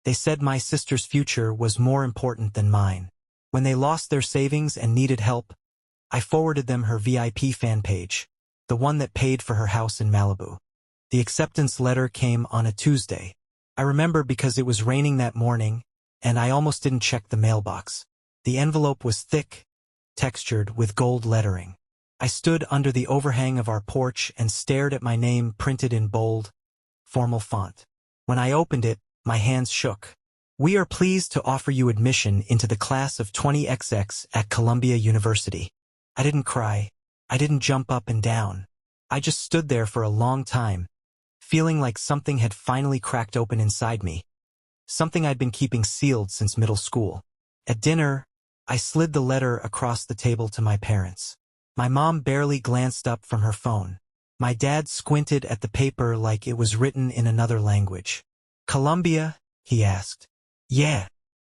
They said my sister's future was more important than mine. When they lost their savings and needed help, I forwarded them her VIP fan page, the one that paid for her house in Malibu. The acceptance letter came on a Tuesday. I remember because it was raining that morning, and I almost didn't check the mailbox. The envelope was thick, textured with gold lettering. I stood under the overhang of our porch and stared at my name printed in bold, formal font. When I opened it, my hands shook. "We are pleased to offer you admission into the class of 20XX at Columbia University." I didn't cry. I didn't jump up and down. I just stood there for a long time, feeling like something had finally cracked open inside me. Something I'd been keeping sealed since middle school. At dinner, I slid the letter across the table to my parents. My mom barely glanced up from her phone. My dad squinted at the paper like it was written in another language. "Columbia?" he asked. "Yeah.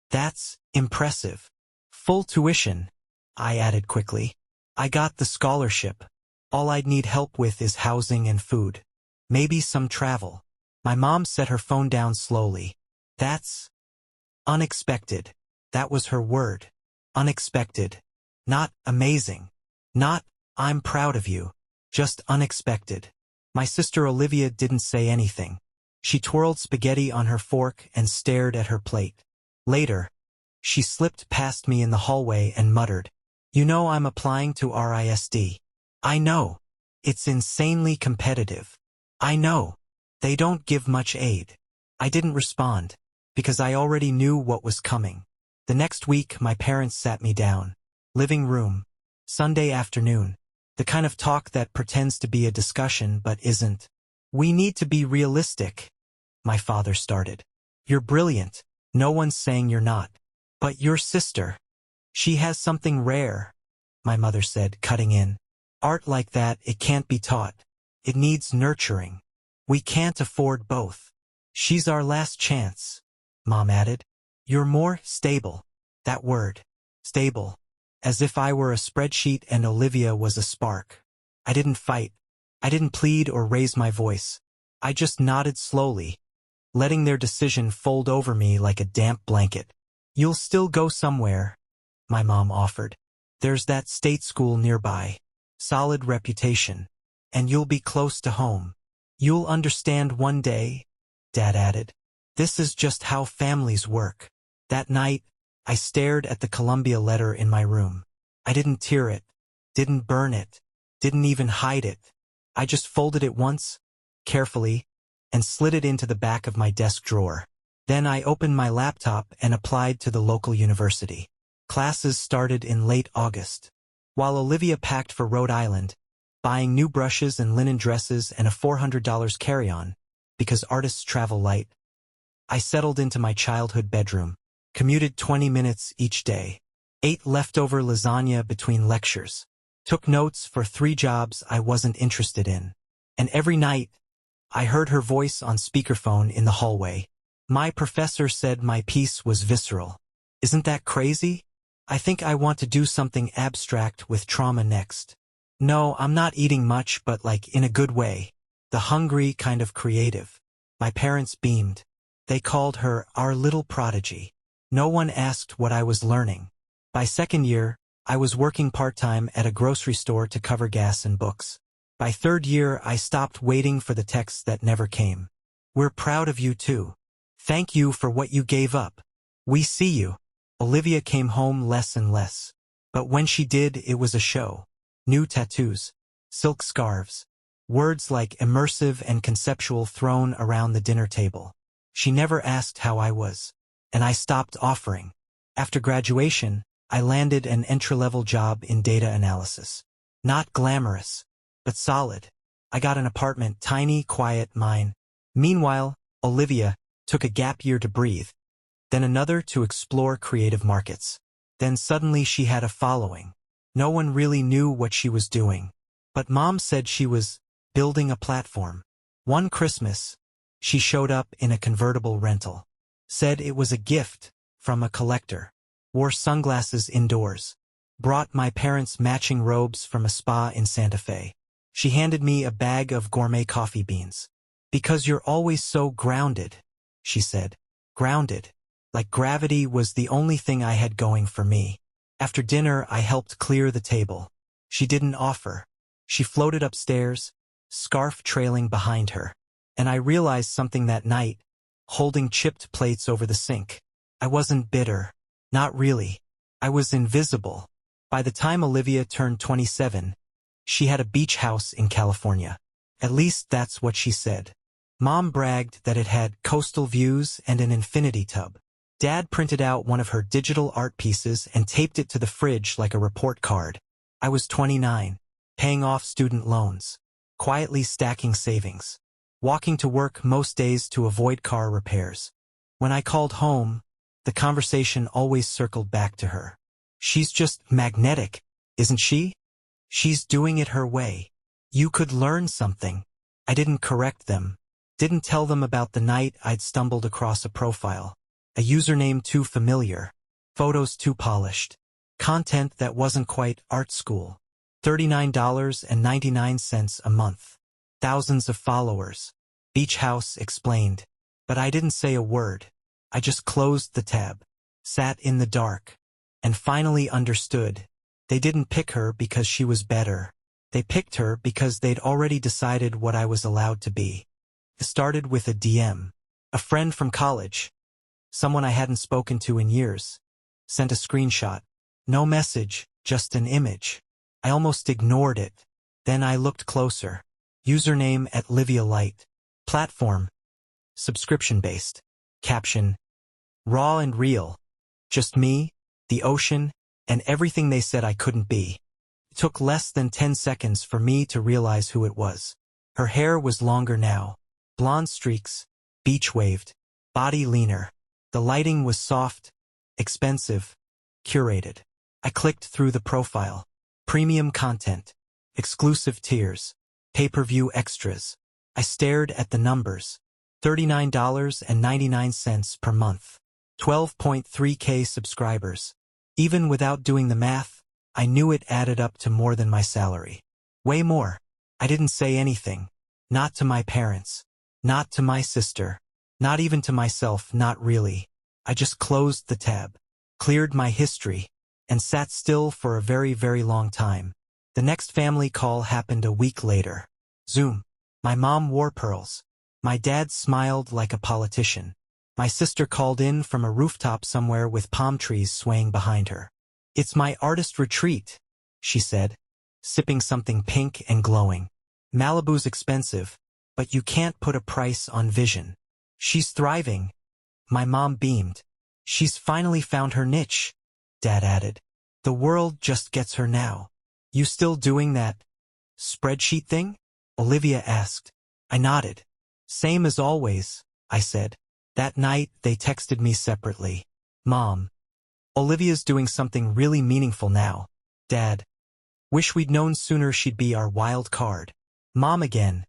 That's impressive." "Full tuition," I added quickly. "I got the scholarship. All I'd need help with is housing and food. Maybe some travel." My mom set her phone down slowly. "That's unexpected." That was her word. Unexpected. Not amazing. Not, "I'm proud of you." Just unexpected. My sister Olivia didn't say anything. She twirled spaghetti on her fork and stared at her plate. Later, she slipped past me in the hallway and muttered, "You know I'm applying to RISD. I know. It's insanely competitive. I know. They don't give much aid." I didn't respond, because I already knew what was coming. The next week, my parents sat me down. Living room. Sunday afternoon. The kind of talk that pretends to be a discussion but isn't. "We need to be realistic," my father started. "You're brilliant. No one's saying you're not. But your sister. She has something rare," my mother said, cutting in. "Art like that, it can't be taught. It needs nurturing. We can't afford both." "She's our last chance," Mom added. "You're more stable." That word. Stable. As if I were a spreadsheet and Olivia was a spark. I didn't fight. I didn't plead or raise my voice. I just nodded slowly, letting their decision fold over me like a damp blanket. "You'll still go somewhere," my mom offered. "There's that state school nearby. Solid reputation. And you'll be close to home. You'll understand one day," Dad added. "This is just how families work." That night, I stared at the Columbia letter in my room. I didn't tear it, didn't burn it, didn't even hide it. I just folded it once, carefully, and slid it into the back of my desk drawer. Then I opened my laptop and applied to the local university. Classes started in late August. While Olivia packed for Rhode Island, buying new brushes and linen dresses and a $400 carry-on, because artists travel light, I settled into my childhood bedroom. Commuted 20 minutes each day. Ate leftover lasagna between lectures. Took notes for 3 jobs I wasn't interested in. And every night, I heard her voice on speakerphone in the hallway. "My professor said my piece was visceral. Isn't that crazy? I think I want to do something abstract with trauma next. No, I'm not eating much, but like in a good way. The hungry kind of creative." My parents beamed. They called her our little prodigy. No one asked what I was learning. By second year, I was working part-time at a grocery store to cover gas and books. By third year, I stopped waiting for the texts that never came. "We're proud of you too. Thank you for what you gave up. We see you." Olivia came home less and less. But when she did, it was a show. New tattoos. Silk scarves. Words like immersive and conceptual thrown around the dinner table. She never asked how I was. And I stopped offering. After graduation, I landed an entry-level job in data analysis. Not glamorous, but solid. I got an apartment, tiny, quiet, mine. Meanwhile, Olivia took a gap year to breathe, then another to explore creative markets. Then suddenly she had a following. No one really knew what she was doing. But Mom said she was building a platform. One Christmas, she showed up in a convertible rental. Said it was a gift from a collector. Wore sunglasses indoors. Brought my parents matching robes from a spa in Santa Fe. She handed me a bag of gourmet coffee beans. "Because you're always so grounded," she said. grounded. Like gravity was the only thing I had going for me. After dinner, I helped clear the table. She didn't offer. She floated upstairs, scarf trailing behind her. And I realized something that night, holding chipped plates over the sink. I wasn't bitter. Not really. I was invisible. By the time Olivia turned 27, she had a beach house in California. At least that's what she said. Mom bragged that it had coastal views and an infinity tub. Dad printed out one of her digital art pieces and taped it to the fridge like a report card. I was 29, paying off student loans, quietly stacking savings, walking to work most days to avoid car repairs. When I called home, the conversation always circled back to her. She's just magnetic, isn't she? She's doing it her way. You could learn something. I didn't correct them. Didn't tell them about the night I'd stumbled across a profile. A username too familiar. Photos too polished. Content that wasn't quite art school. $39.99 a month. Thousands of followers. Beach House explained. But I didn't say a word. I just closed the tab. Sat in the dark. And finally understood. They didn't pick her because she was better. They picked her because they'd already decided what I was allowed to be. It started with a DM. A friend from college. Someone I hadn't spoken to in years. Sent a screenshot. No message, just an image. I almost ignored it. Then I looked closer. Username @LiviaLight. Platform. Subscription-based. Caption. Raw and real. Just me, the ocean, and everything they said I couldn't be. It took less than 10 seconds for me to realize who it was. Her hair was longer now. Blonde streaks, beach-waved, body leaner. The lighting was soft, expensive, curated. I clicked through the profile. Premium content, exclusive tiers, pay-per-view extras. I stared at the numbers. $39.99 per month. 12.3K subscribers. Even without doing the math, I knew it added up to more than my salary. Way more. I didn't say anything. Not to my parents. Not to my sister. Not even to myself, not really. I just closed the tab, cleared my history, and sat still for a very, very long time. The next family call happened a week later. Zoom. My mom wore pearls. My dad smiled like a politician. My sister called in from a rooftop somewhere with palm trees swaying behind her. "It's my artist retreat," she said, sipping something pink and glowing. "Malibu's expensive, but you can't put a price on vision. She's thriving." My mom beamed. "She's finally found her niche," Dad added. "The world just gets her now." "You still doing that spreadsheet thing?" Olivia asked. I nodded. "Same as always," I said. That night, they texted me separately. "Mom, Olivia's doing something really meaningful now." "Dad, wish we'd known sooner she'd be our wild card." "Mom again.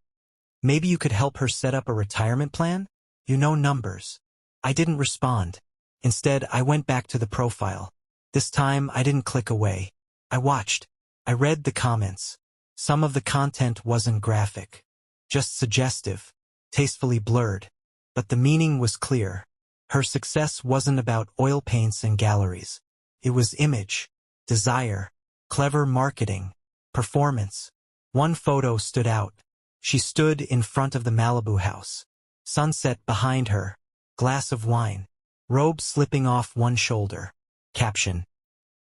Maybe you could help her set up a retirement plan? You know numbers." I didn't respond. Instead, I went back to the profile. This time, I didn't click away. I watched. I read the comments. Some of the content wasn't graphic. Just suggestive. Tastefully blurred. But the meaning was clear. Her success wasn't about oil paints and galleries. It was image, desire, clever marketing, performance. One photo stood out. She stood in front of the Malibu house. Sunset behind her. Glass of wine. Robe slipping off one shoulder. Caption.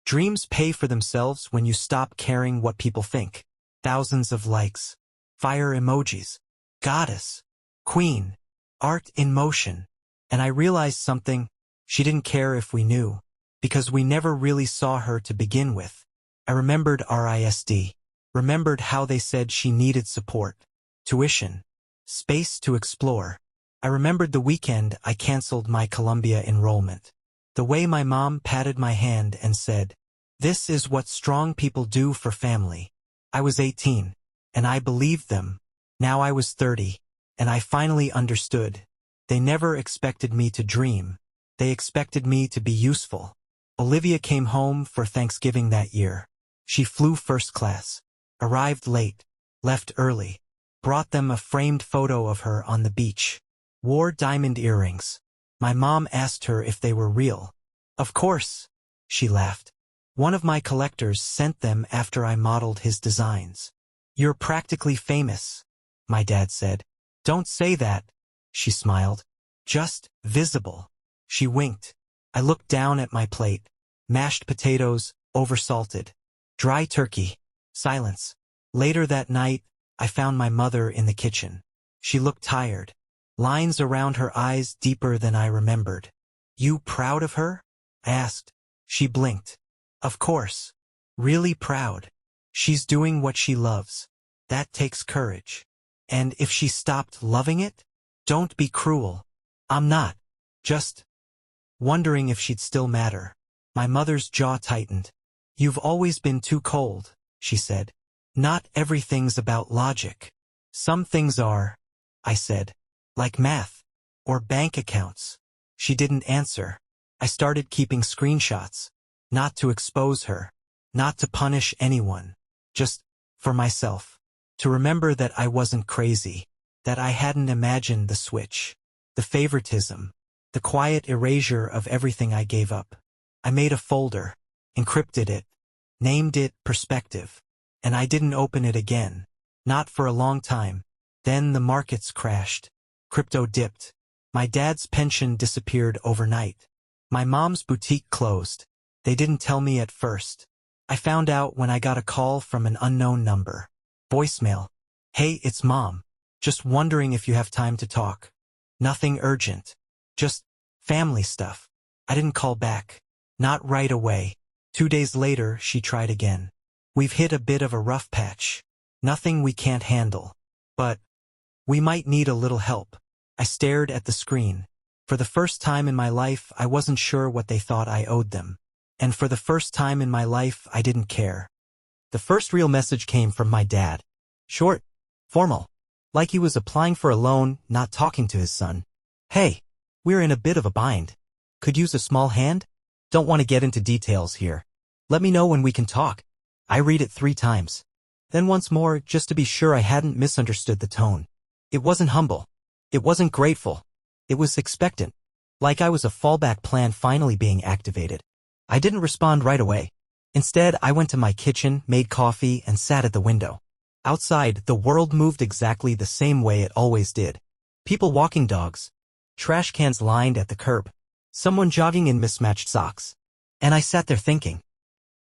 "Dreams pay for themselves when you stop caring what people think." Thousands of likes. Fire emojis. Goddess. Queen. Art in motion. And I realized something. She didn't care if we knew. Because we never really saw her to begin with. I remembered RISD. Remembered how they said she needed support. Tuition. Space to explore. I remembered the weekend I canceled my Columbia enrollment. The way my mom patted my hand and said, "This is what strong people do for family." I was 18, and I believed them. Now I was 30, and I finally understood. They never expected me to dream. They expected me to be useful. Olivia came home for Thanksgiving that year. She flew first class, arrived late, left early, brought them a framed photo of her on the beach, wore diamond earrings. My mom asked her if they were real. Of course, she laughed. One of my collectors sent them after I modeled his designs. You're practically famous, my dad said. Don't say that, she smiled. Just visible. She winked. I looked down at my plate. Mashed potatoes, oversalted. Dry turkey. Silence. Later that night, I found my mother in the kitchen. She looked tired. Lines around her eyes deeper than I remembered. You proud of her? I asked. She blinked. Of course. Really proud. She's doing what she loves. That takes courage. And if she stopped loving it? Don't be cruel. I'm not. Just wondering if she'd still matter. My mother's jaw tightened. You've always been too cold, she said. Not everything's about logic. Some things are, I said. Like math. Or bank accounts. She didn't answer. I started keeping screenshots. Not to expose her. Not to punish anyone. Just for myself. To remember that I wasn't crazy. That I hadn't imagined the switch. The favoritism. The quiet erasure of everything I gave up. I made a folder. Encrypted it. Named it Perspective. And I didn't open it again. Not for a long time. Then the markets crashed. Crypto dipped. My dad's pension disappeared overnight. My mom's boutique closed. They didn't tell me at first. I found out when I got a call from an unknown number. Voicemail. Hey, it's Mom. Just wondering if you have time to talk. Nothing urgent. Just family stuff. I didn't call back. Not right away. 2 days later, she tried again. We've hit a bit of a rough patch. Nothing we can't handle. But we might need a little help. I stared at the screen. For the first time in my life, I wasn't sure what they thought I owed them. And for the first time in my life, I didn't care. The first real message came from my dad. Short. Formal. Like he was applying for a loan, not talking to his son. Hey, we're in a bit of a bind. Could use a small hand? Don't want to get into details here. Let me know when we can talk. I read it 3 times. Then once more, just to be sure I hadn't misunderstood the tone. It wasn't humble. It wasn't grateful. It was expectant. Like I was a fallback plan finally being activated. I didn't respond right away. Instead, I went to my kitchen, made coffee, and sat at the window. Outside, the world moved exactly the same way it always did. People walking dogs. Trash cans lined at the curb. Someone jogging in mismatched socks. And I sat there thinking.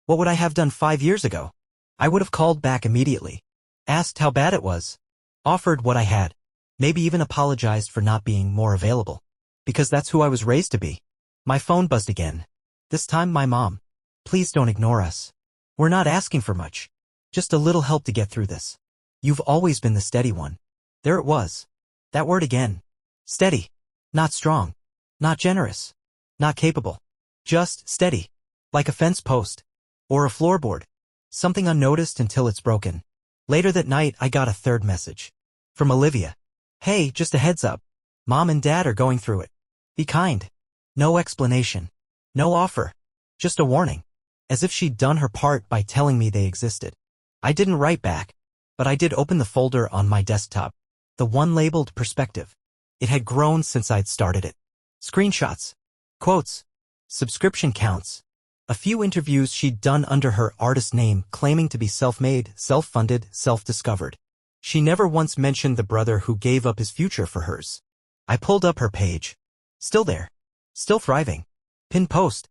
What would I have done 5 years ago? I would have called back immediately. Asked how bad it was. Offered what I had. Maybe even apologized for not being more available. Because that's who I was raised to be. My phone buzzed again. This time my mom. Please don't ignore us. We're not asking for much. Just a little help to get through this. You've always been the steady one. There it was. That word again. Steady. Not strong. Not generous. Not capable. Just steady. Like a fence post. Or a floorboard. Something unnoticed until it's broken. Later that night I got a third message. From Olivia. Hey, just a heads up. Mom and Dad are going through it. Be kind. No explanation. No offer. Just a warning. As if she'd done her part by telling me they existed. I didn't write back. But I did open the folder on my desktop. The one labeled Perspective. It had grown since I'd started it. Screenshots. Quotes. Subscription counts. A few interviews she'd done under her artist name, claiming to be self-made, self-funded, self-discovered. She never once mentioned the brother who gave up his future for hers. I pulled up her page. Still there. Still thriving. Pin post.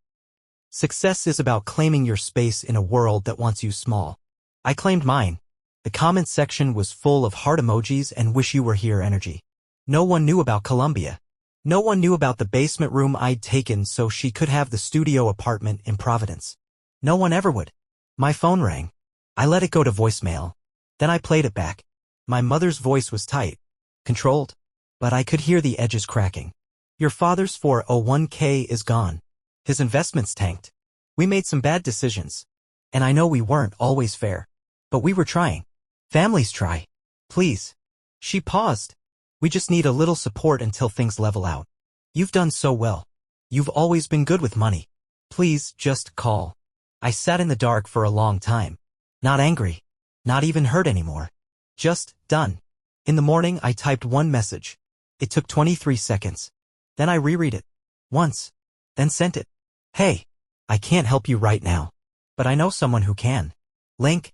Success is about claiming your space in a world that wants you small. I claimed mine. The comment section was full of heart emojis and wish you were here energy. No one knew about Colombia. No one knew about the basement room I'd taken so she could have the studio apartment in Providence. No one ever would. My phone rang. I let it go to voicemail. Then I played it back. My mother's voice was tight, controlled, but I could hear the edges cracking. Your father's 401k is gone. His investments tanked. We made some bad decisions. And I know we weren't always fair. But we were trying. Families try. Please. She paused. We just need a little support until things level out. You've done so well. You've always been good with money. Please, just call. I sat in the dark for a long time. Not angry. Not even hurt anymore. Just done. In the morning, I typed one message. It took 23 seconds. Then I reread it. Once. Then sent it. Hey, I can't help you right now. But I know someone who can. Link.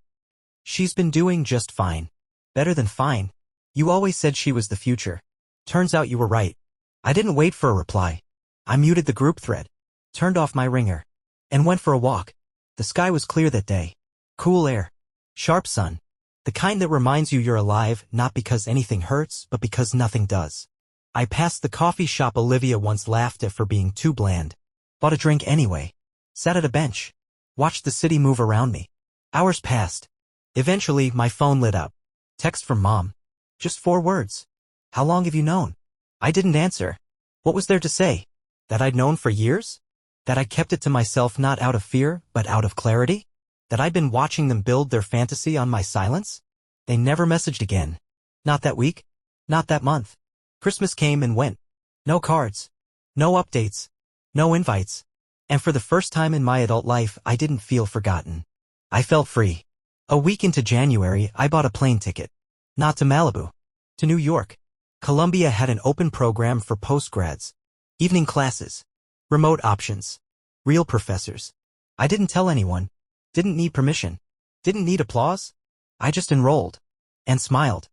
She's been doing just fine. Better than fine. You always said she was the future. Turns out you were right. I didn't wait for a reply. I muted the group thread, turned off my ringer, and went for a walk. The sky was clear that day. Cool air. Sharp sun. The kind that reminds you you're alive, not because anything hurts, but because nothing does. I passed the coffee shop Olivia once laughed at for being too bland. Bought a drink anyway. Sat at a bench. Watched the city move around me. Hours passed. Eventually, my phone lit up. Text from Mom. Just 4 words. How long have you known? I didn't answer. What was there to say? That I'd known for years? That I kept it to myself not out of fear, but out of clarity? That I'd been watching them build their fantasy on my silence? They never messaged again. Not that week. Not that month. Christmas came and went. No cards. No updates. No invites. And for the first time in my adult life, I didn't feel forgotten. I felt free. A week into January, I bought a plane ticket. Not to Malibu. To New York. Columbia had an open program for postgrads. Evening classes. Remote options. Real professors. I didn't tell anyone. Didn't need permission. Didn't need applause. I just enrolled. And smiled.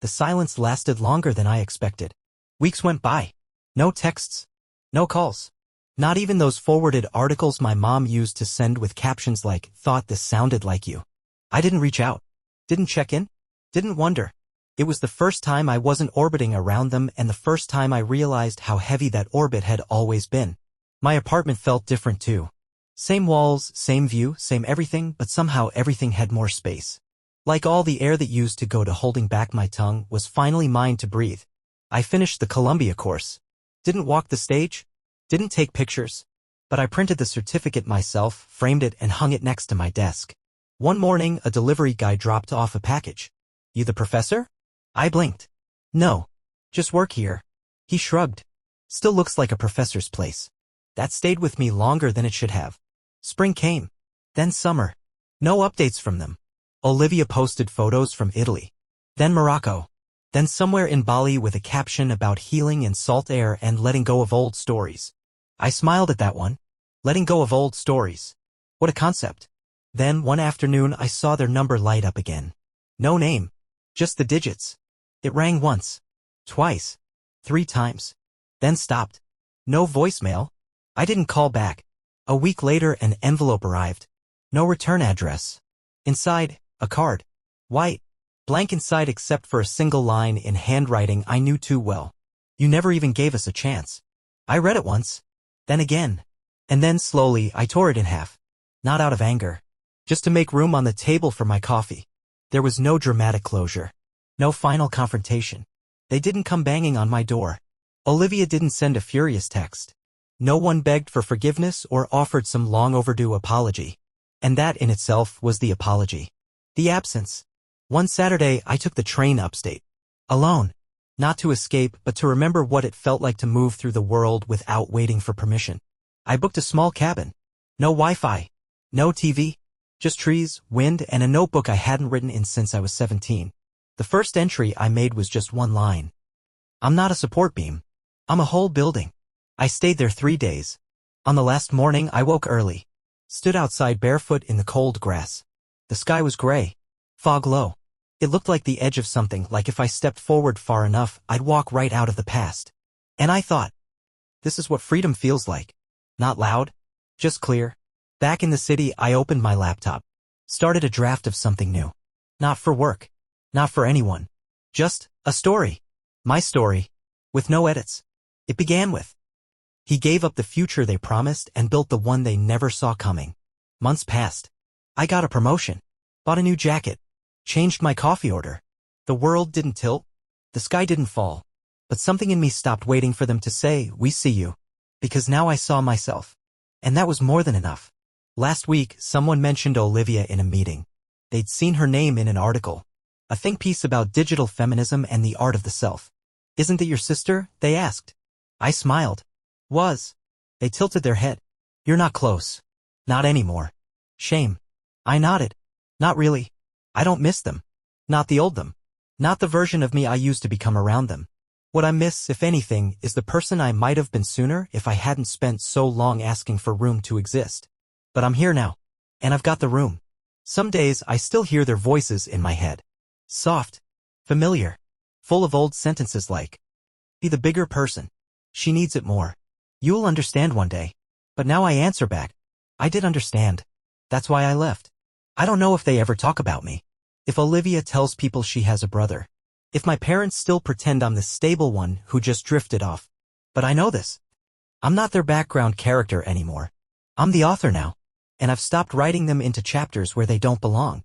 The silence lasted longer than I expected. Weeks went by. No texts. No calls. Not even those forwarded articles my mom used to send with captions like, "Thought this sounded like you." I didn't reach out. Didn't check in. Didn't wonder. It was the first time I wasn't orbiting around them and the first time I realized how heavy that orbit had always been. My apartment felt different too. Same walls, same view, same everything, but somehow everything had more space. Like all the air that used to go to holding back my tongue was finally mine to breathe. I finished the Columbia course. Didn't walk the stage. Didn't take pictures. But I printed the certificate myself, framed it, and hung it next to my desk. One morning, a delivery guy dropped off a package. "You the professor?" I blinked. "No. Just work here." He shrugged. "Still looks like a professor's place." That stayed with me longer than it should have. Spring came. Then summer. No updates from them. Olivia posted photos from Italy. Then Morocco. Then somewhere in Bali with a caption about healing in salt air and letting go of old stories. I smiled at that one. Letting go of old stories. What a concept. Then one afternoon I saw their number light up again. No name. Just the digits. It rang once. Twice. 3 times. Then stopped. No voicemail. I didn't call back. A week later an envelope arrived. No return address. Inside, a card. White. Blank inside except for a single line in handwriting I knew too well. "You never even gave us a chance." I read it once. Then again. And then slowly I tore it in half. Not out of anger. Just to make room on the table for my coffee. There was no dramatic closure. No final confrontation. They didn't come banging on my door. Olivia didn't send a furious text. No one begged for forgiveness or offered some long overdue apology. And that in itself was the apology. The absence. One Saturday I took the train upstate. Alone. Not to escape, but to remember what it felt like to move through the world without waiting for permission. I booked a small cabin. No Wi-Fi. No TV. Just trees, wind, and a notebook I hadn't written in since I was 17. The first entry I made was just one line. "I'm not a support beam. I'm a whole building." I stayed there 3 days. On the last morning I woke early. Stood outside barefoot in the cold grass. The sky was gray. Fog low. It looked like the edge of something, like if I stepped forward far enough, I'd walk right out of the past. And I thought, this is what freedom feels like. Not loud. Just clear. Back in the city, I opened my laptop. Started a draft of something new. Not for work. Not for anyone. Just a story. My story. With no edits. It began with, "He gave up the future they promised and built the one they never saw coming." Months passed. I got a promotion. Bought a new jacket. Changed my coffee order. The world didn't tilt. The sky didn't fall. But something in me stopped waiting for them to say, "We see you." Because now I saw myself. And that was more than enough. Last week, someone mentioned Olivia in a meeting. They'd seen her name in an article. A think piece about digital feminism and the art of the self. "Isn't it your sister?" they asked. I smiled. "Was." They tilted their head. "You're not close." "Not anymore." "Shame." I nodded. "Not really. I don't miss them. Not the old them. Not the version of me I used to become around them. What I miss, if anything, is the person I might have been sooner if I hadn't spent so long asking for room to exist. But I'm here now. And I've got the room. Some days I still hear their voices in my head. Soft. Familiar. Full of old sentences like, "Be the bigger person. She needs it more. You'll understand one day." But now I answer back, "I did understand. That's why I left." I don't know if they ever talk about me. If Olivia tells people she has a brother. If my parents still pretend I'm the stable one who just drifted off. But I know this. I'm not their background character anymore. I'm the author now. And I've stopped writing them into chapters where they don't belong.